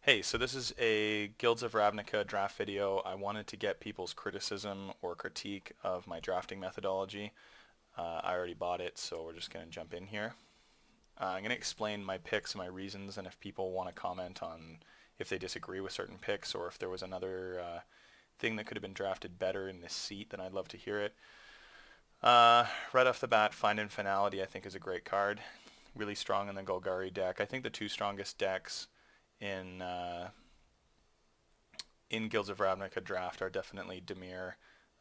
Hey, so this is a Guilds of Ravnica draft video. I wanted to get people's criticism or critique of my drafting methodology. I already bought it, so we're just going to jump in here. I'm going to explain my picks and my reasons, and if people want to comment on if they disagree with certain picks or if there was another thing that could have been drafted better in this seat, then I'd love to hear it. Right off the bat, Find Infinality I think is a great card. Really strong in the Golgari deck. I think the two strongest decks in in Guilds of Ravnica draft are definitely Dimir,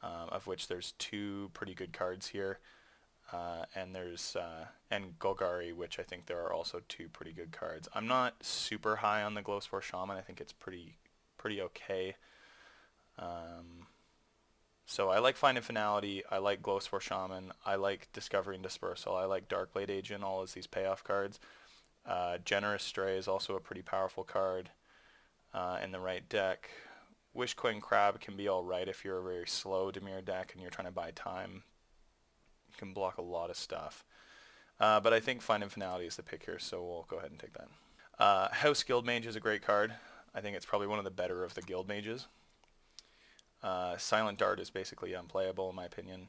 of which there's two pretty good cards here, and Golgari, which I think there are also two pretty good cards. I'm not super high on the Glowspore Shaman. I think it's pretty okay. So I like Find Infinality. I like Glowspore Shaman. I like Discovery and Dispersal. I like Darkblade Agent. All as these payoff cards. Generous Stray is also a pretty powerful card in the right deck. Wishcoin Crab can be alright if you're a very slow Dimir deck and you're trying to buy time. You can block a lot of stuff. But I think Find Infinality is the pick here, so we'll go ahead and take that. House Guild Mage is a great card. I think it's probably one of the better of the Guild Mages. Silent Dart is basically unplayable in my opinion.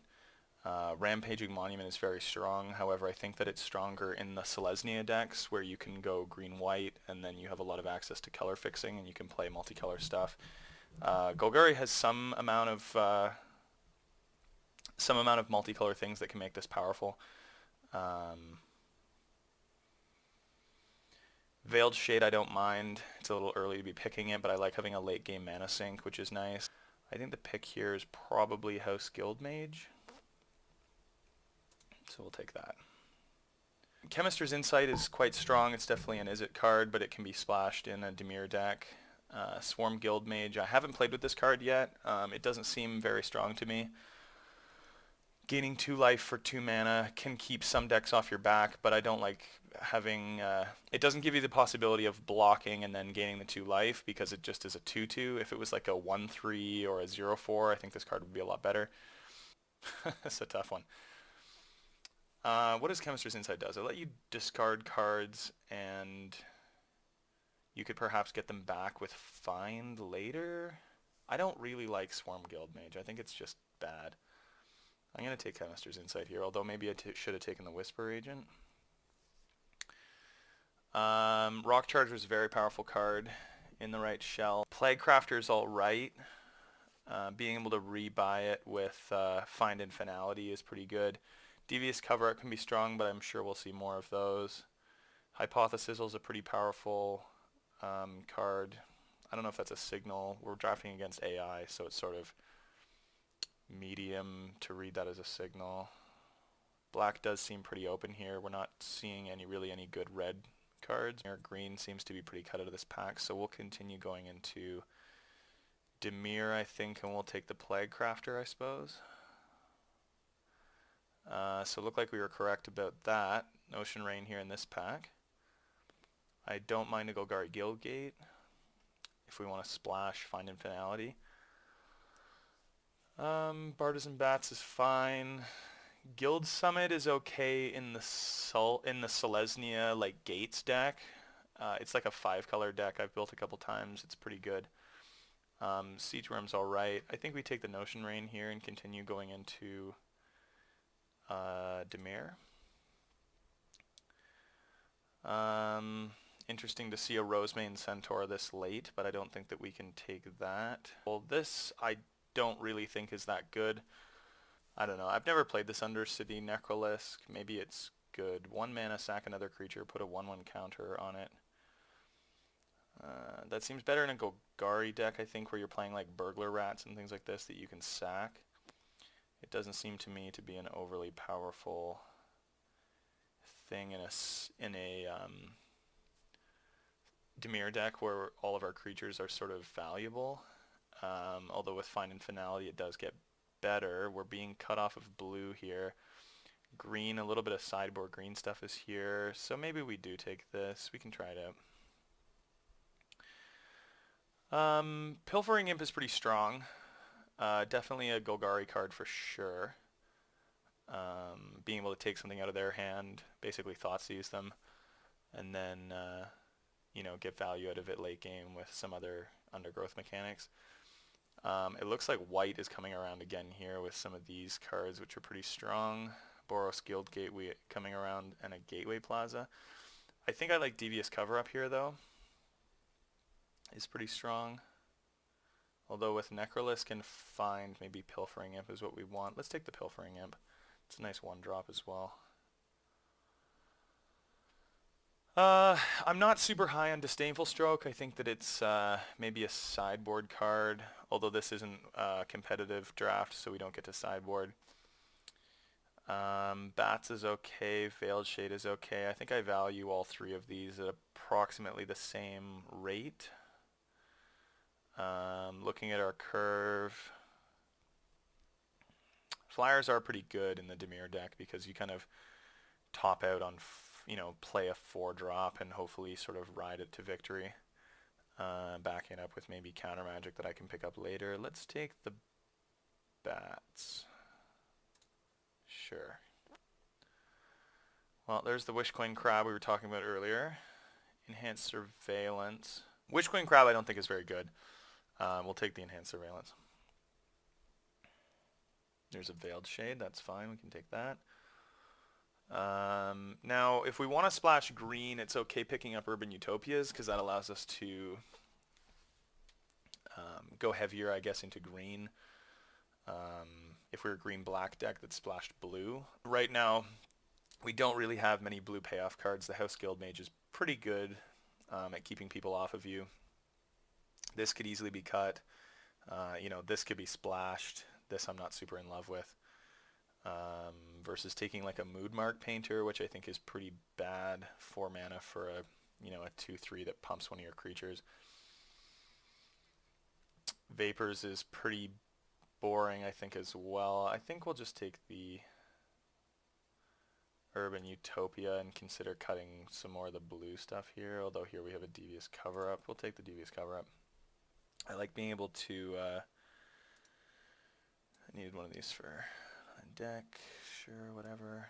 Rampaging Monument is very strong, however I think that it's stronger in the Selesnya decks where you can go green-white and then you have a lot of access to color fixing and you can play multicolor stuff. Golgari has some amount of multicolor things that can make this powerful. Veiled Shade I don't mind. It's a little early to be picking it, but I like having a late game mana sink, which is nice. I think the pick here is probably House Guild Mage. So we'll take that. Chemister's Insight is quite strong. It's definitely an Izzet card, but it can be splashed in a Dimir deck. Swarm Guild Mage. I haven't played with this card yet. It doesn't seem very strong to me. Gaining 2 life for 2 mana can keep some decks off your back, but I don't like having... it doesn't give you the possibility of blocking and then gaining the 2 life because it just is a 2-2. If it was like a 1-3 or a 0-4, I think this card would be a lot better. That's a tough one. What does Chemister's Insight does? It let you discard cards and you could perhaps get them back with Find later. I don't really like Swarm Guild Mage. I think it's just bad. I'm going to take Chemister's Insight here, although maybe I should have taken the Whisper Agent. Rock Charger is a very powerful card in the right shell. Plague Crafter is alright. Being able to rebuy it with Find Infinality is pretty good. Devious Cover Art can be strong, but I'm sure we'll see more of those. Hypothesis is a pretty powerful card. I don't know if that's a signal. We're drafting against AI, so it's sort of medium to read that as a signal. Black does seem pretty open here. We're not seeing really any good red cards. Green seems to be pretty cut out of this pack, so we'll continue going into Dimir, I think, and we'll take the Plague Crafter, I suppose. So it looked like we were correct about that. Ocean Rain here in this pack. I don't mind a Golgari Guildgate if we want to splash Find Infinality. Bartizan Bats is fine. Guild Summit is okay in the Selesnya like Gates deck. It's like a 5-color deck I've built a couple times. It's pretty good. Siege Worm's alright. I think we take the Notion Rain here and continue going into Dimir. Interesting to see a Rosemane Centaur this late, but I don't think that we can take that. Well, this I don't really think is that good. I don't know. I've never played this Undercity Necrolisk. Maybe it's good. 1 mana, sack another creature, put a 1/1 counter on it. That seems better in a Golgari deck, I think, where you're playing like Burglar Rats and things like this that you can sack. It doesn't seem to me to be an overly powerful thing in a Dimir deck where all of our creatures are sort of valuable. Although with Find Infinality it does get better. We're being cut off of blue here. Green, a little bit of sideboard green stuff is here, so maybe we do take this. We can try it out. Pilfering Imp is pretty strong. Definitely a Golgari card for sure. Being able to take something out of their hand, basically Thoughtseize them, and then get value out of it late game with some other undergrowth mechanics. It looks like white is coming around again here with some of these cards, which are pretty strong. Boros Guild Gateway coming around and a Gateway Plaza. I think I like Devious Cover Up here, though. It's pretty strong. Although with Necrolis can find maybe Pilfering Imp is what we want. Let's take the Pilfering Imp. It's a nice 1-drop as well. I'm not super high on Disdainful Stroke. I think that it's maybe a sideboard card, although this isn't a competitive draft, so we don't get to sideboard. Bats is okay. Veiled Shade is okay. I think I value all three of these at approximately the same rate. Looking at our curve, Flyers are pretty good in the Dimir deck because you kind of top out on play a 4-drop and hopefully sort of ride it to victory, backing up with maybe counter magic that I can pick up later. Let's take the bats. Sure. Well, there's the Wishcoin Crab we were talking about earlier. Enhanced Surveillance. Wishcoin Crab I don't think is very good. We'll take the Enhanced Surveillance. There's a Veiled Shade. That's fine. We can take that. Now, if we want to splash green, it's okay picking up Urban Utopias because that allows us to go heavier, I guess, into green. If we're a green-black deck that splashed blue. Right now, we don't really have many blue payoff cards. The House Guild Mage is pretty good at keeping people off of you. This could easily be cut. This could be splashed. This I'm not super in love with. Versus taking like a Mood Mark Painter, which I think is pretty bad. 4 mana for a 2/3 that pumps one of your creatures. Vapors is pretty boring, I think, as well. I think we'll just take the Urban Utopia and consider cutting some more of the blue stuff here, although here we have a Devious Cover Up. We'll take the Devious Cover Up. I like being able to I needed one of these for a deck. Sure, whatever.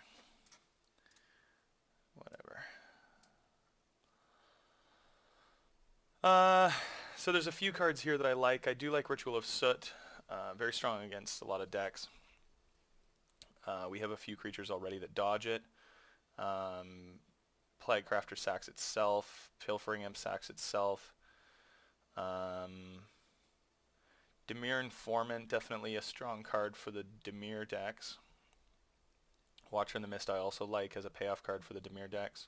So there's a few cards here that I like. I do like Ritual of Soot. Very strong against a lot of decks. We have a few creatures already that dodge it. Plaguecrafter sacks itself. Pilfering Imp sacks itself. Dimir Informant, definitely a strong card for the Dimir decks. Watcher in the Mist I also like as a payoff card for the Dimir decks.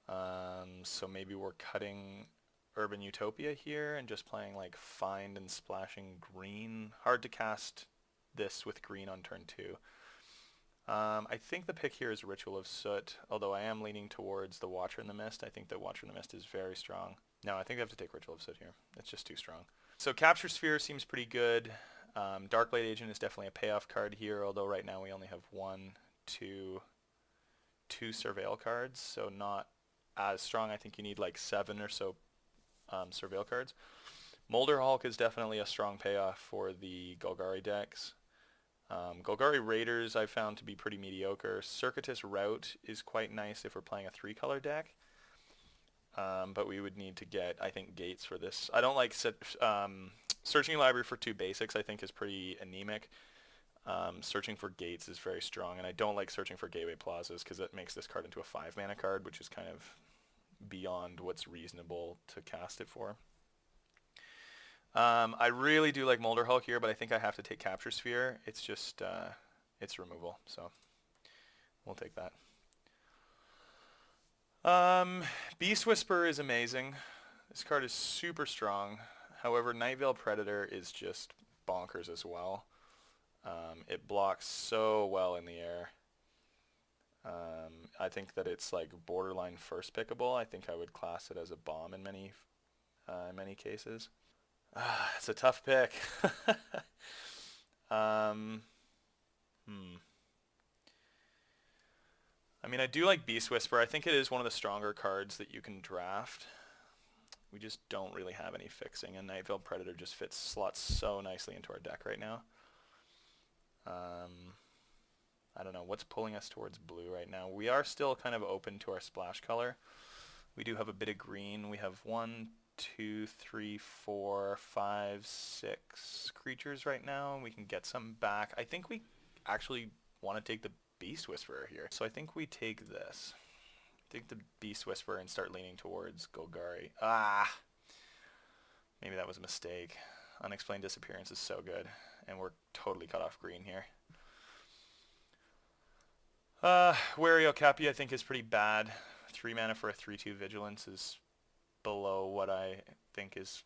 So maybe we're cutting Urban Utopia here and just playing like Find and splashing green. Hard to cast this with green on turn 2. I think the pick here is Ritual of Soot, although I am leaning towards the Watcher in the Mist. I think that Watcher in the Mist is very strong. No, I think I have to take Ritual of Soot here. It's just too strong. So Capture Sphere seems pretty good. Darkblade Agent is definitely a payoff card here, although right now we only have two Surveil cards, so not as strong. I think you need like 7 or so Surveil cards. Molder Hulk is definitely a strong payoff for the Golgari decks. Golgari Raiders I found to be pretty mediocre. Circuitous Route is quite nice if we're playing a 3-color deck. But we would need to get, I think, gates for this. I don't like Searching Library for 2 basics, I think, is pretty anemic. Searching for gates is very strong, and I don't like Searching for Gateway Plazas because it makes this card into a 5-mana card, which is kind of beyond what's reasonable to cast it for. I really do like Molder Hulk here, but I think I have to take Capture Sphere. It's just, it's removal, so we'll take that. Beast Whisperer is amazing. This card is super strong. However, Nightveil Predator is just bonkers as well. It blocks so well in the air. I think that it's like borderline first pickable. I think I would class it as a bomb in many cases. It's a tough pick. I mean, I do like Beast Whisperer. I think it is one of the stronger cards that you can draft. We just don't really have any fixing, and Nightveil Predator just slots so nicely into our deck right now. I don't know what's pulling us towards blue right now. We are still kind of open to our splash color. We do have a bit of green. We have 1, 2, 3, 4, 5, 6 creatures right now. We can get some back. I think we actually want to take the Beast Whisperer here. So I think we take this. Take the Beast Whisperer and start leaning towards Golgari. Ah! Maybe that was a mistake. Unexplained Disappearance is so good. And we're totally cut off green here. Wary Okapi I think is pretty bad. 3 mana for a 3/2 Vigilance is below what I think is...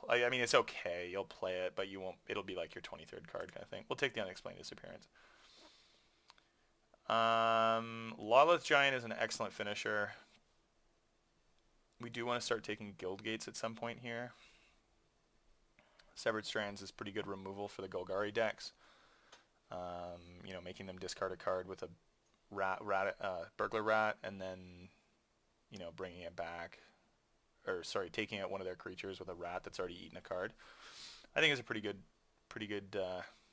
I mean, it's okay. You'll play it, but you won't. It'll be like your 23rd card kind of thing. We'll take the Unexplained Disappearance. Lawless Giant is an excellent finisher. We do want to start taking Guild Gates at some point here. Severed Strands is pretty good removal for the Golgari decks. You know, making them discard a card with a Burglar Rat, and then, you know, bringing it back. Or, sorry, taking out one of their creatures with a rat that's already eaten a card. I think it's a pretty good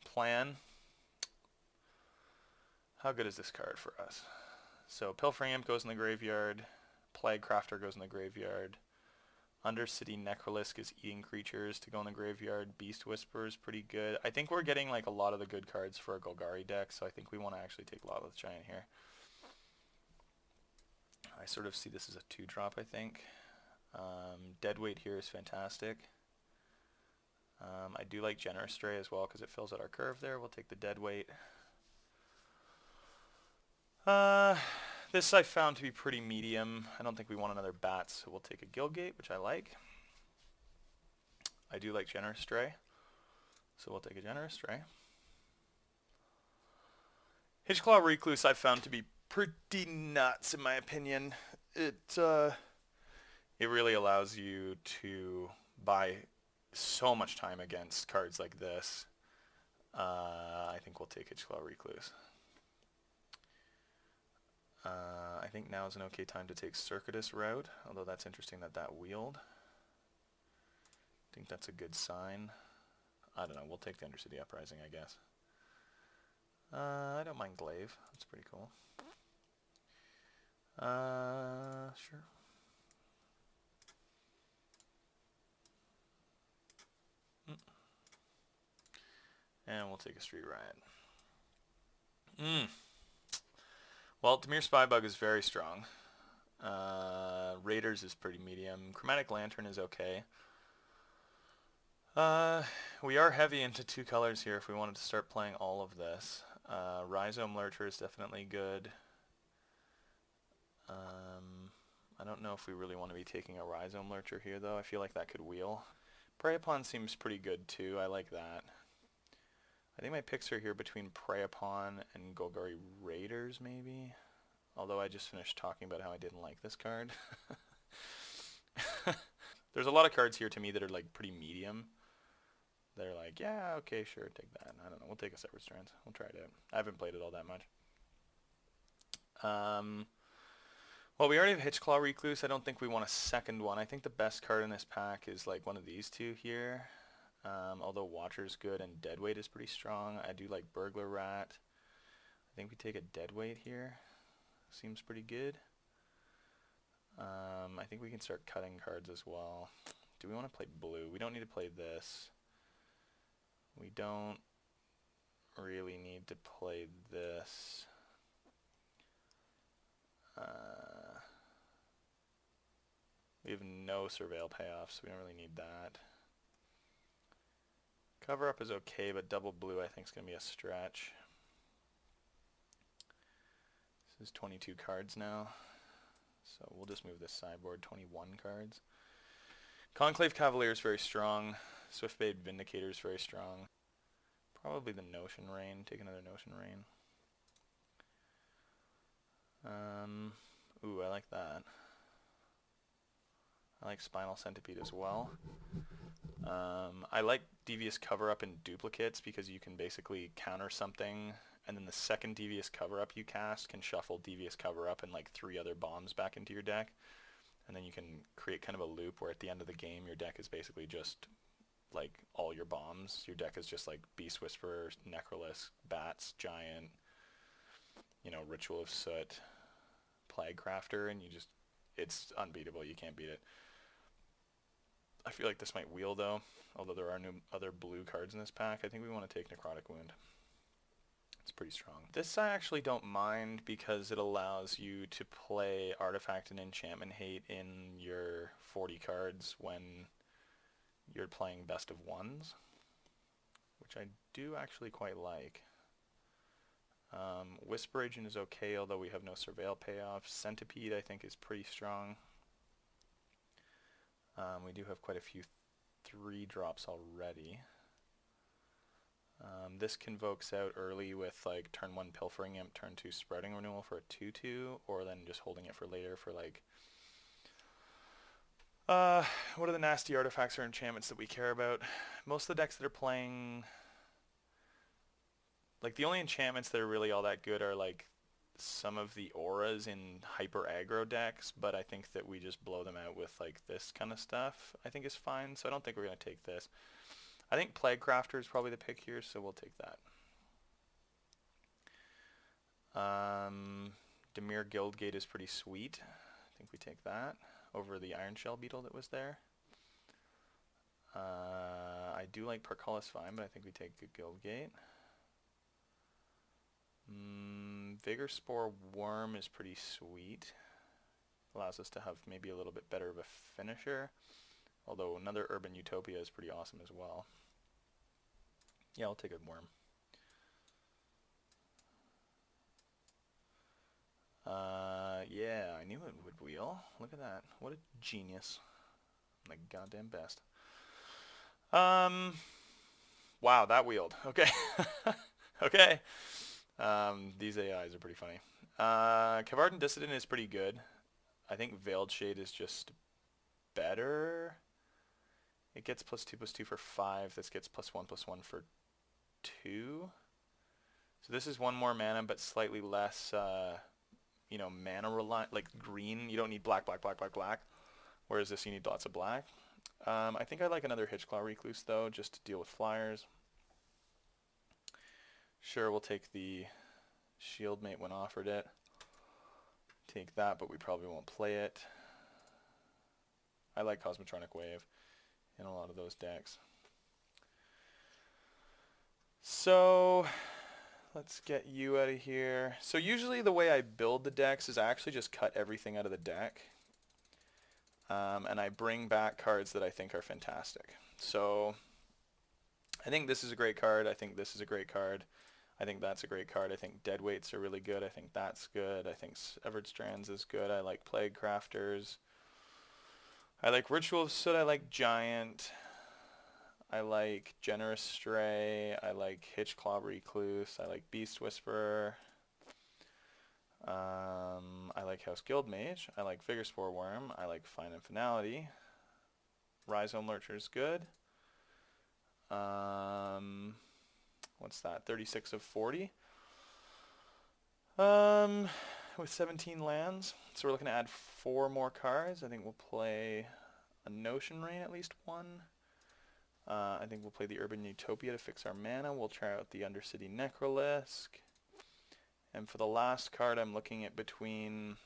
plan. How good is this card for us? So, Pilfering Imp goes in the graveyard. Plague Crafter goes in the graveyard. Undercity Necrolisк is eating creatures to go in the graveyard. Beast Whisperer is pretty good. I think we're getting like a lot of the good cards for a Golgari deck, so I think we want to actually take Lawless Giant here. I sort of see this as a 2-drop, I think. Deadweight here is fantastic. I do like Generous Stray as well because it fills out our curve there. We'll take the Deadweight. This I found to be pretty medium. I don't think we want another bat, so we'll take a Guildgate, which I like. I do like Generous Stray, so we'll take a Generous Stray. Hitchclaw Recluse I found to be pretty nuts in my opinion. It really allows you to buy so much time against cards like this. I think we'll take Hitchclaw Recluse. I think now is an okay time to take Circuitous Route, although that's interesting that wheeled. I think that's a good sign. I don't know, we'll take the Undercity Uprising, I guess. I don't mind Glaive, that's pretty cool. Sure. And we'll take a Street Riot. Well, Dimir Spybug is very strong. Raiders is pretty medium. Chromatic Lantern is okay. We are heavy into 2 colors here if we wanted to start playing all of this. Rhizome Lurcher is definitely good. I don't know if we really want to be taking a Rhizome Lurcher here, though. I feel like that could wheel. Prey Upon seems pretty good, too. I like that. I think my picks are here between Prey Upon and Golgari Raiders, maybe. Although I just finished talking about how I didn't like this card. There's a lot of cards here to me that are like pretty medium. They're like, yeah, okay, sure, take that. I don't know, we'll take a Severed Strands. We'll try it out. I haven't played it all that much. Well, we already have Hitchclaw Recluse. I don't think we want a second one. I think the best card in this pack is like one of these 2 here. Although Watcher's good and Deadweight is pretty strong. I do like Burglar Rat. I think we take a Deadweight here. Seems pretty good. I think we can start cutting cards as well. Do we want to play blue? We don't need to play this. We don't really need to play this. We have no Surveil payoff, so we don't really need that. Cover Up is okay, but double blue I think is going to be a stretch. This is 22 cards now, so we'll just move this sideboard, 21 cards. Conclave Cavalier is very strong. Swiftblade Vindicator is very strong. Probably the Notion Rain. Take another Notion Rain. Ooh, I like that. I like Spinal Centipede as well. I like Devious Cover-Up and Duplicates because you can basically counter something, and then the second Devious Cover-Up you cast can shuffle Devious Cover-Up and like 3 other bombs back into your deck. And then you can create kind of a loop where at the end of the game your deck is basically just like all your bombs. Your deck is just like Beast Whisperer, Necrolisк, Bats, Giant, you know, Ritual of Soot, Plague Crafter, and you just, it's unbeatable. You can't beat it. I feel like this might wheel though, although there are no other blue cards in this pack. I think we want to take Necrotic Wound. It's pretty strong. This I actually don't mind because it allows you to play Artifact and Enchantment Hate in your 40 cards when you're playing best of ones, which I do actually quite like. Whisper Agent is okay, although we have no Surveil payoff. Centipede I think is pretty strong. We do have quite a few 3-drops already. This convokes out early with like turn 1 Pilfering Imp, turn 2 Sprouting Renewal for a 2/2, or then just holding it for later for like what are the nasty artifacts or enchantments that we care about? Most of the decks that are playing, like the only enchantments that are really all that good are like some of the auras in hyper aggro decks, but I think that we just blow them out with like this kind of stuff I think is fine, so I don't think we're going to take this. I think Plague Crafter is probably the pick here, so we'll take that. Dimir Guildgate is pretty sweet. I think we take that over the Iron Shell Beetle that was there. I do like Portcullis fine, but I think we take Guildgate. Vigor Spore Worm is pretty sweet. Allows us to have maybe a little bit better of a finisher. Although another Urban Utopia is pretty awesome as well. Yeah, I'll take a Worm. Yeah, I knew it would wheel. Look at that. What a genius. I'm the goddamn best. Wow, that wheeled. Okay. Okay. These AIs are pretty funny. Kevardin Dissident is pretty good. I think Veiled Shade is just better. It gets +2/+2 for 5. This gets +1/+1 for 2. So this is 1 more mana, but slightly less, you know, mana reliant. Like green, you don't need black, black, black, black, black. Whereas this, you need lots of black. I think I like another Hitchclaw Recluse though, just to deal with flyers. Sure, we'll take the Shieldmate when offered it. Take that, but we probably won't play it. I like Cosmotronic Wave in a lot of those decks. So let's get you out of here. So usually the way I build the decks is I actually just cut everything out of the deck. And I bring back cards that I think are fantastic. So I think this is a great card. I think this is a great card. I think that's a great card. I think Deadweights are really good. I think that's good. I think Severed Strands is good. I like Plague Crafters. I like Ritual of Soot. I like Giant. I like Generous Stray. I like Hitchclaw Recluse. I like Beast Whisperer. I like House Guildmage. I like Vigor Spore Worm. I like Fine and Finality. Rhizome Lurcher is good. What's that? 36 of 40. With 17 lands. So we're looking to add 4 more cards. I think we'll play a Notion Rain at least 1. I think we'll play the Urban Utopia to fix our mana. We'll try out the Undercity Necrolisk. And for the last card, I'm looking at between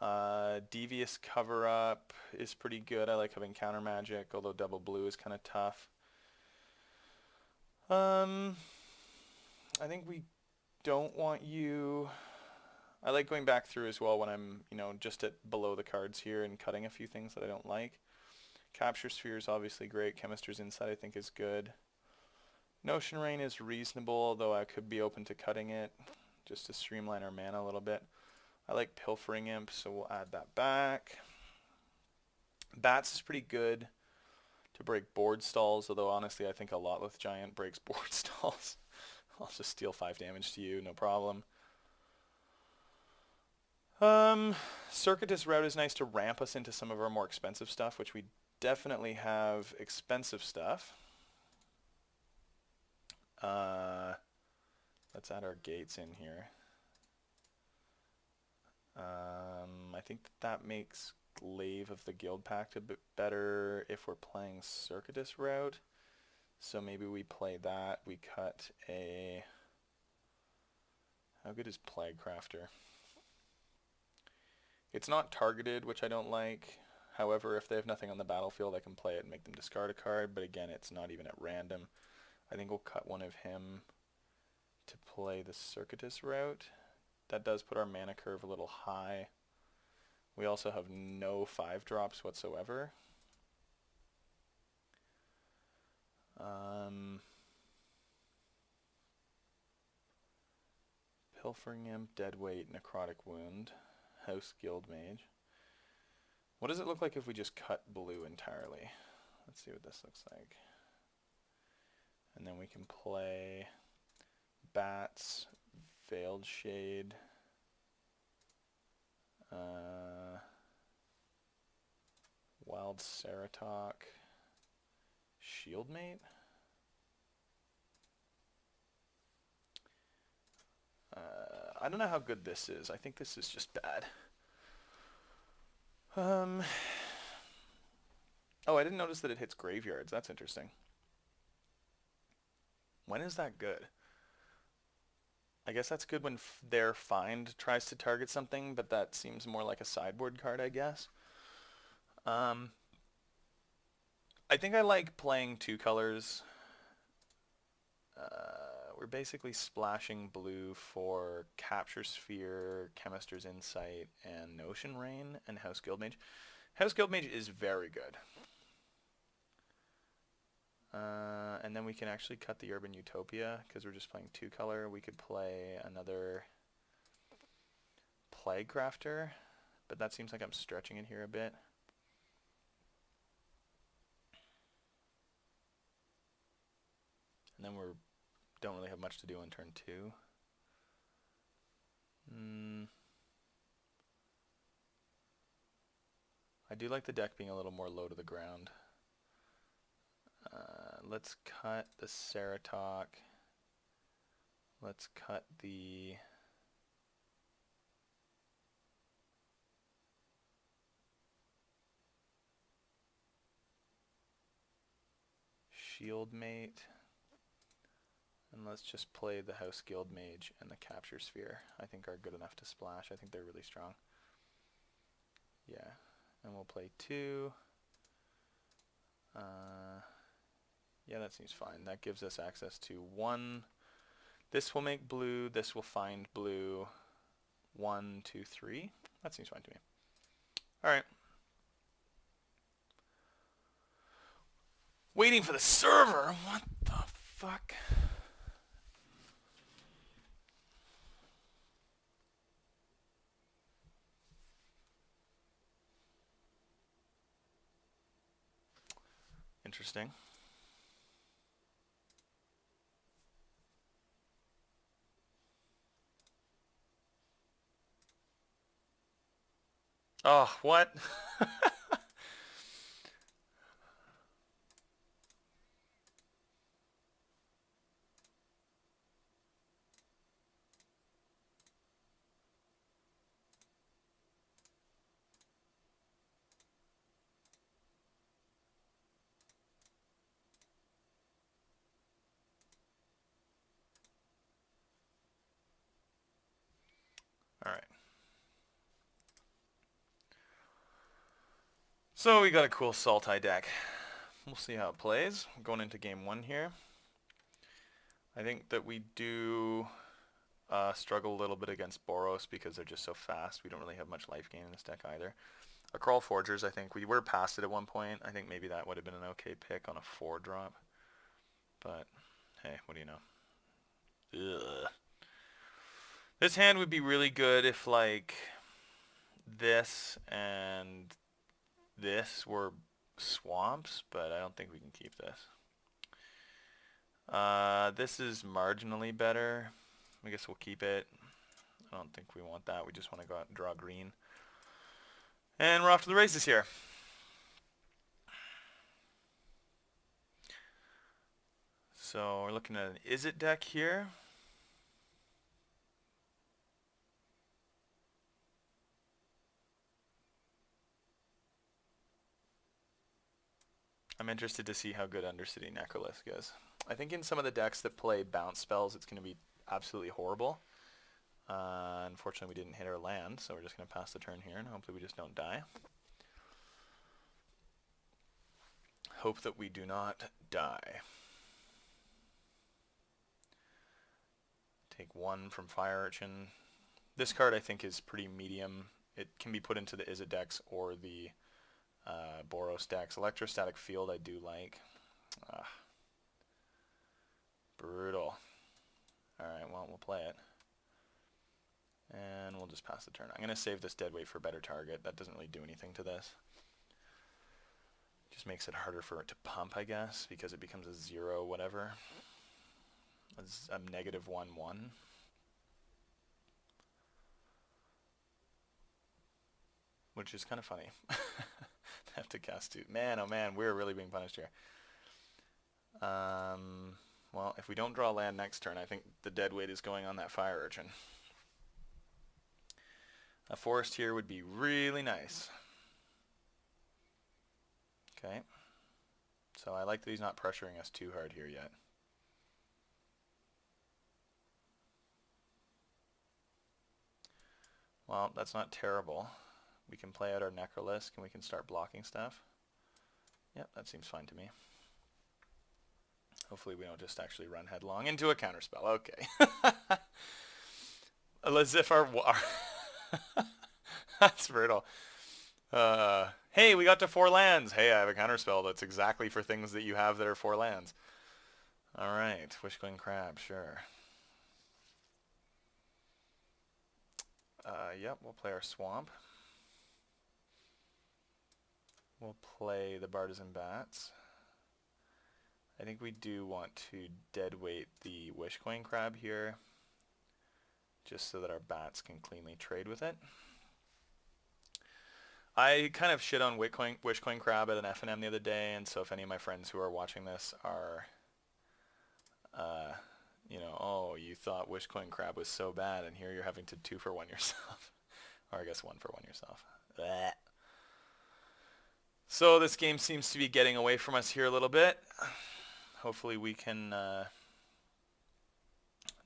Devious Cover-Up is pretty good. I like having Counter Magic, although double blue is kind of tough. I think we don't want you... I like going back through as well when I'm, you know, just at below the cards here and cutting a few things that I don't like. Capture Sphere is obviously great. Chemister's Insight I think is good. Notion Rain is reasonable, although I could be open to cutting it just to streamline our mana a little bit. I like Pilfering Imp, so we'll add that back. Bats is pretty good to break board stalls, although honestly I think a lot with Giant breaks board stalls. I'll just steal 5 damage to you, no problem. Circuitous Route is nice to ramp us into some of our more expensive stuff, which we definitely have expensive stuff. Let's add our gates in here. I think that makes Glaive of the Guild Pact a bit better if we're playing Circuitous Route. So maybe we play that. We cut a... How good is Plague Crafter? It's not targeted, which I don't like. However, if they have nothing on the battlefield, I can play it and make them discard a card, but again, it's not even at random. I think we'll cut one of him to play the Circuitous route. That does put our mana curve a little high. We also have no 5-drops whatsoever. Pilfering Imp, Deadweight, Necrotic Wound, House Guild Mage. What does it look like if we just cut blue entirely? Let's see what this looks like. And then we can play Bats, Veiled Shade, Wild Ceratok, Shieldmate. I don't know how good this is. I think this is just bad. Oh, I didn't notice that it hits graveyards. That's interesting. When is that good? I guess that's good when their Find tries to target something, but that seems more like a sideboard card, I guess. I think I like playing 2 colors. We're basically splashing blue for Capture Sphere, Chemist's Insight, and Notion Rain, and House Guildmage. House Guildmage is very good. And then we can actually cut the Urban Utopia, because we're just playing 2 color. We could play another Plaguecrafter, but that seems like I'm stretching it here a bit. And then we don't really have much to do on turn 2. I do like the deck being a little more low to the ground. Let's cut the Ceratok. Let's cut the Shieldmate. And let's just play the House Guildmage and the Capture Sphere. I think are good enough to splash. I think they're really strong. Yeah. And we'll play 2. Yeah, that seems fine. That gives us access to 1. This will make blue. This will find blue. 1, 2, 3. That seems fine to me. All right. Waiting for the server. What the fuck? Interesting. Oh, what? All right. So we got a cool Sultai deck. We'll see how it plays. Going into game 1 here. I think that we do struggle a little bit against Boros because they're just so fast. We don't really have much life gain in this deck either. A Crawl Forgers, I think we were past it at one point. I think maybe that would have been an okay pick on a 4-drop. But hey, what do you know? Ugh. This hand would be really good if like this and this were swamps, but I don't think we can keep this. This is marginally better. I guess we'll keep it. I don't think we want that. We just want to go out and draw green. And we're off to the races here. So we're looking at an Is It deck here. I'm interested to see how good Undercity Necrolyth goes. I think in some of the decks that play bounce spells, it's going to be absolutely horrible. Unfortunately, we didn't hit our land, so we're just going to pass the turn here, and hopefully we just don't die. Hope that we do not die. Take 1 from Fire Urchin. This card, I think, is pretty medium. It can be put into the Izzet decks or the Boros decks. Electrostatic Field I do like. Brutal. Alright, well, we'll play it. And we'll just pass the turn. I'm going to save this deadweight for better target. That doesn't really do anything to this. Just makes it harder for it to pump, I guess, because it becomes a 0 whatever. A -1/1. Which is kind of funny. I have to cast 2. Man, oh man, we're really being punished here. Well, if we don't draw land next turn, I think the deadweight is going on that Fire Urchin. A forest here would be really nice. Okay. So I like that he's not pressuring us too hard here yet. Well, that's not terrible. We can play out our Necrolisc and we can start blocking stuff. Yep, that seems fine to me. Hopefully we don't just actually run headlong into a counterspell. Okay. As if our... That's brutal. Hey, we got to 4 lands. Hey, I have a counterspell that's exactly for things that you have that are 4 lands. Alright, Wishbone Crab, sure. Yep, we'll play our Swamp. We'll play the Bartizan Bats. I think we do want to deadweight the Wishcoin Crab here, just so that our bats can cleanly trade with it. I kind of shit on Wishcoin Crab at an FNM the other day, and so if any of my friends who are watching this are, you know, oh, you thought Wishcoin Crab was so bad, and here you're having to 2-for-1 yourself. Or I guess 1-for-1 yourself. Blech. So this game seems to be getting away from us here a little bit. Hopefully we can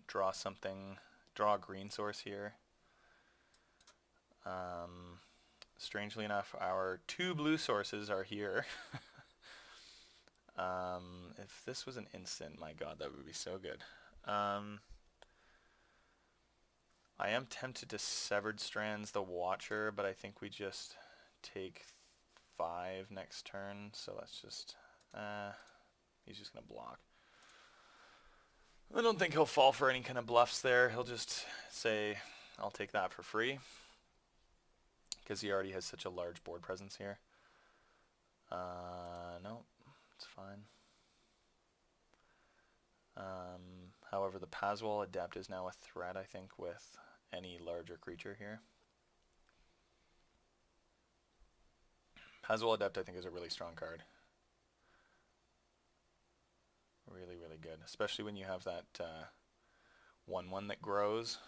draw something, draw a green source here. Strangely enough, our 2 blue sources are here. If this was an instant, my god, that would be so good. I am tempted to Severed Strands the Watcher, but I think we just take 5 next turn, so let's just... he's just going to block. I don't think he'll fall for any kind of bluffs there. He'll just say, I'll take that for free, because he already has such a large board presence here. No, it's fine. However, the Paswall Adept is now a threat, I think, with any larger creature here. Paswall Adept, I think, is a really strong card. Really, really good. Especially when you have that 1/1 that grows,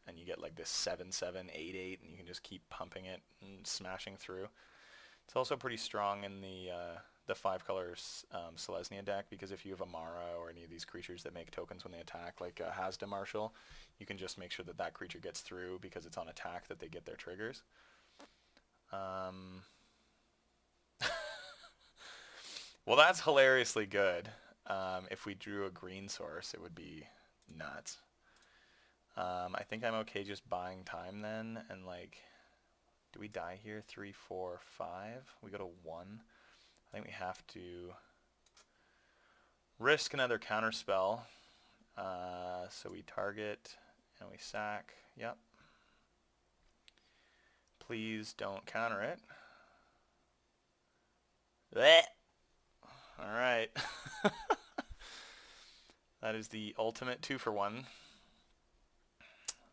and you get like this 7/7, 8/8, and you can just keep pumping it and smashing through. It's also pretty strong in the 5-color Selesnya deck, because if you have Amara or any of these creatures that make tokens when they attack, like Hazda Marshal, you can just make sure that that creature gets through because it's on attack that they get their triggers. Well, that's hilariously good. If we drew a green source, it would be nuts. I think I'm okay just buying time then, and like, do we die here? 3, 4, 5? We go to 1. I think we have to risk another counterspell. So we target and we sack. Yep. Please don't counter it. Blech. All right. That is the ultimate 2-for-1,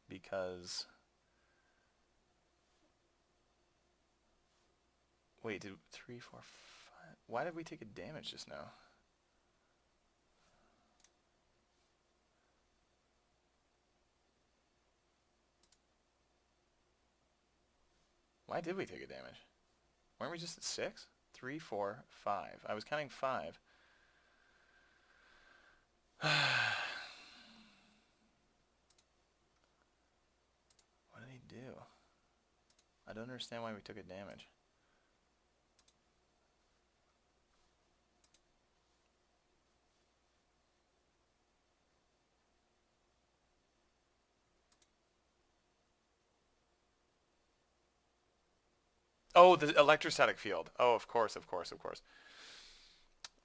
because wait, did 3, 4, 5? Why did we take a damage just now? Why did we take a damage? Weren't we just at 6? 3, 4, 5. I was counting 5. I don't understand why we took a damage. Oh, the electrostatic field. Oh, of course, of course, of course.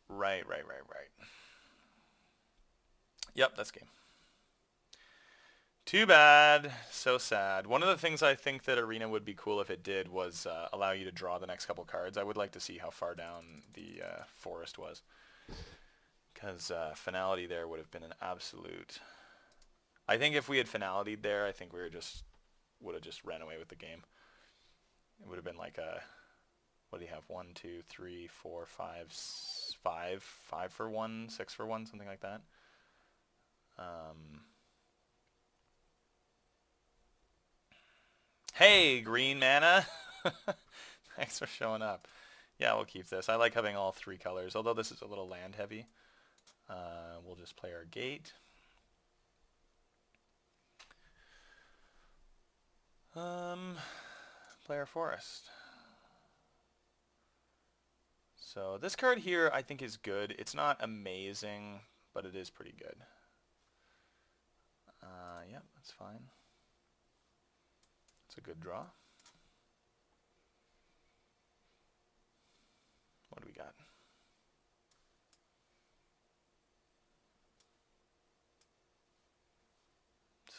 Right, right, right, right. Yep, that's game. Too bad. So sad. One of the things I think that Arena would be cool if it did was allow you to draw the next couple cards. I would like to see how far down the forest was. Because finality there would have been an absolute... I think if we had finalitied there, I think we would have just ran away with the game. It would have been like a... What do you have? 1, 2, 3, 4, 5, 5 for 1, 6 for 1, something like that. Hey, green mana! Thanks for showing up. Yeah, we'll keep this. I like having all 3 colors, although this is a little land heavy. We'll just play our gate. Play our forest. So this card here I think is good. It's not amazing, but it is pretty good. Yep, that's fine. It's a good draw. What do we got?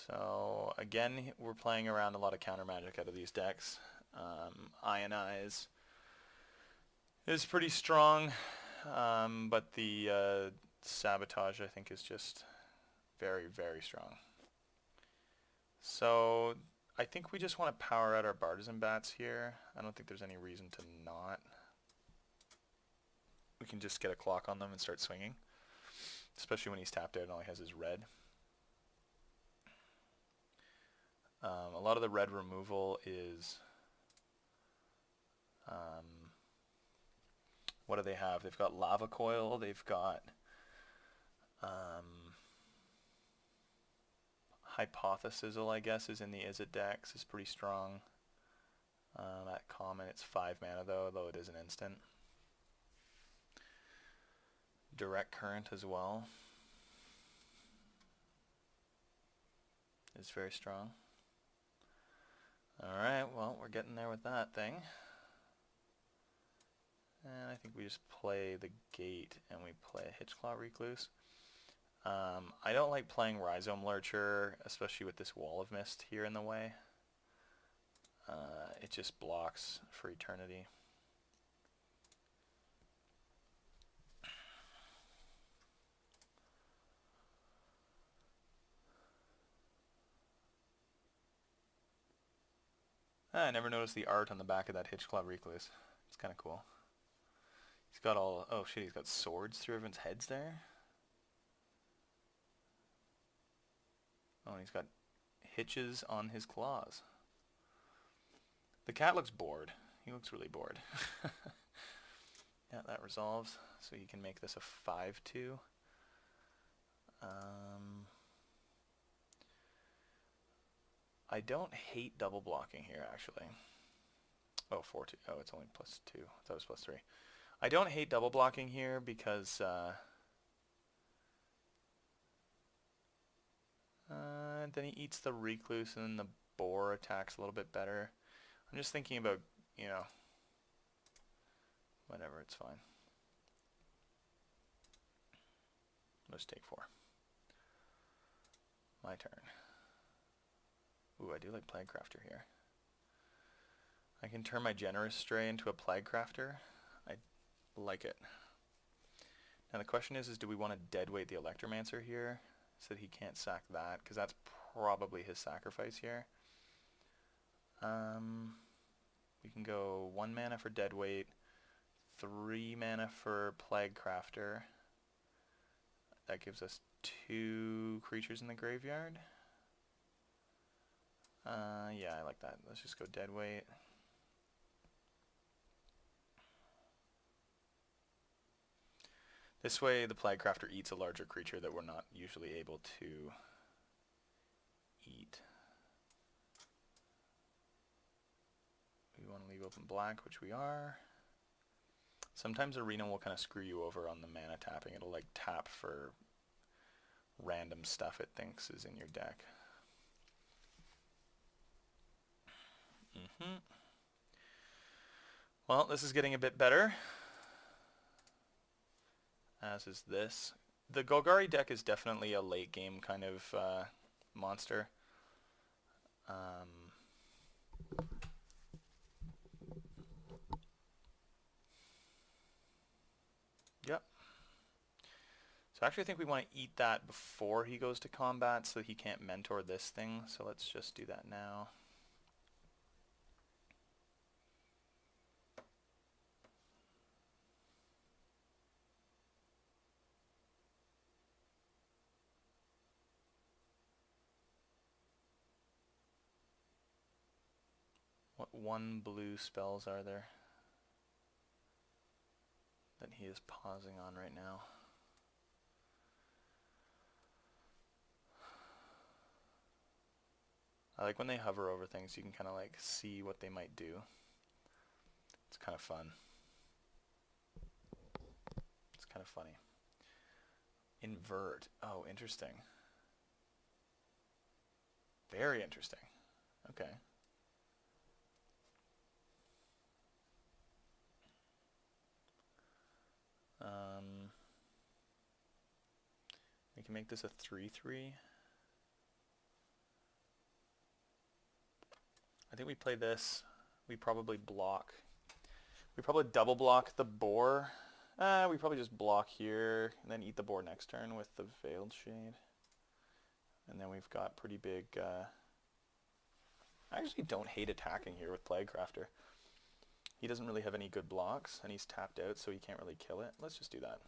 So again, we're playing around a lot of counter magic out of these decks. Ionize is pretty strong, but the Sabotage I think is just very, very strong. So I think we just want to power out our Bartizan Bats here. I don't think there's any reason to not. We can just get a clock on them and start swinging, especially when he's tapped out and all he has is red. A lot of the red removal is... what do they have? They've got Lava Coil, they've got Hypothesizzle, I guess, is in the Izzet decks, is pretty strong. At common, it's 5 mana though it is an instant. Direct Current as well is very strong. Alright, well, we're getting there with that thing. And I think we just play the gate and we play a Hitchclaw Recluse. I don't like playing Rhizome Lurcher, especially with this Wall of Mist here in the way. It just blocks for eternity. I never noticed the art on the back of that Hitchclaw Recluse. It's kind of cool. He's got all... Oh shit, he's got swords through everyone's heads there? Oh, and he's got hitches on his claws. The cat looks bored. He looks really bored. Yeah, that resolves. So you can make this a 5-2. I don't hate double blocking here, actually. Oh, 4-2. Oh, it's only +2. I thought it was +3. I don't hate double blocking here because... then he eats the Recluse and then the Boar attacks a little bit better. I'm just thinking about, you know... Whatever, it's fine. Let's take 4. My turn. Ooh, I do like Plague Crafter here. I can turn my Generous Stray into a Plague Crafter. I like it. Now the question is do we want to deadweight the Electromancer here so that he can't sack that? Because that's probably his sacrifice here. We can go 1 mana for deadweight, 3 mana for Plague Crafter. That gives us 2 creatures in the graveyard. Yeah, I like that. Let's just go deadweight. This way the Plague Crafter eats a larger creature that we're not usually able to eat. leave open black, which we are. Sometimes Arena will kind of screw you over on the mana tapping. It'll like tap for random stuff it thinks is in your deck. Well, this is getting a bit better, as is this. The Golgari deck is definitely a late game kind of monster. Yep. So I actually think we want to eat that before he goes to combat so he can't mentor this thing. So let's just do that now. What 1 blue spells are there that he is pausing on right now? I like when they hover over things, you can kind of like see what they might do. It's kind of fun. It's kind of funny. Invert. Oh, interesting. Very interesting. Okay. We can make this a 3/3. I think we play this. We probably block. We probably double block the boar. We probably just block here and then eat the boar next turn with the Veiled Shade. And then we've got pretty big... I actually don't hate attacking here with Plaguecrafter. He doesn't really have any good blocks, and he's tapped out, so he can't really kill it. Let's just do that.